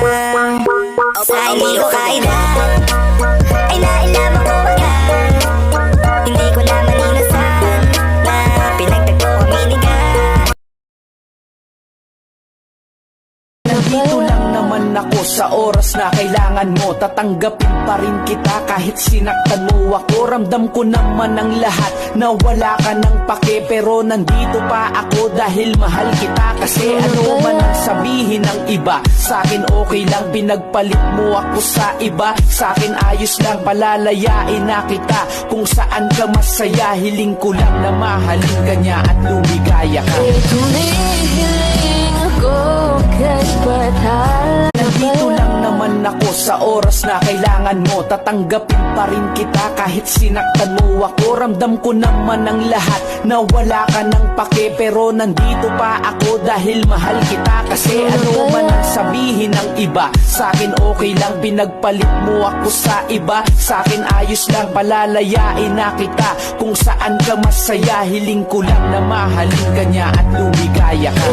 Sa hindi ko kaya ay nailaman ko agad. Hindi ko na malinasan na pinagtagpo kami ni God. Nandito lang naman ako sa oras na kailangan mo. Tatanggapin pa rin kita kahit sinaktan mo ako. Ramdam ko naman ang lahat na wala ka ng pake, pero nandito pa ako dahil mahal kita. Kasi ano man ang sabihin ng iba, sa'kin okay lang. Pinagpalit mo ako sa iba, sa'kin ayos lang. Palalayain na kita kung saan ka masaya. Hiling ko lang na mahalin ka niya at lumigaya ka. Tumihiling ako kahit batal. Nandito lang naman ako sa oras na kailangan mo. Tatanggapin pa rin kita kahit sinaktan mo ako. Ramdam ko naman ang lahat na wala ka ng pake, pero nandito pa ako dahil mahal kita. Kasi ano man ang sabihin ng iba, sa'kin okay lang. Pinagpalit mo ako sa iba, sa'kin ayos lang. Palalayain na kita kung saan ka masaya. Hiling ko lang na mahalin ka niya at lumigaya ka.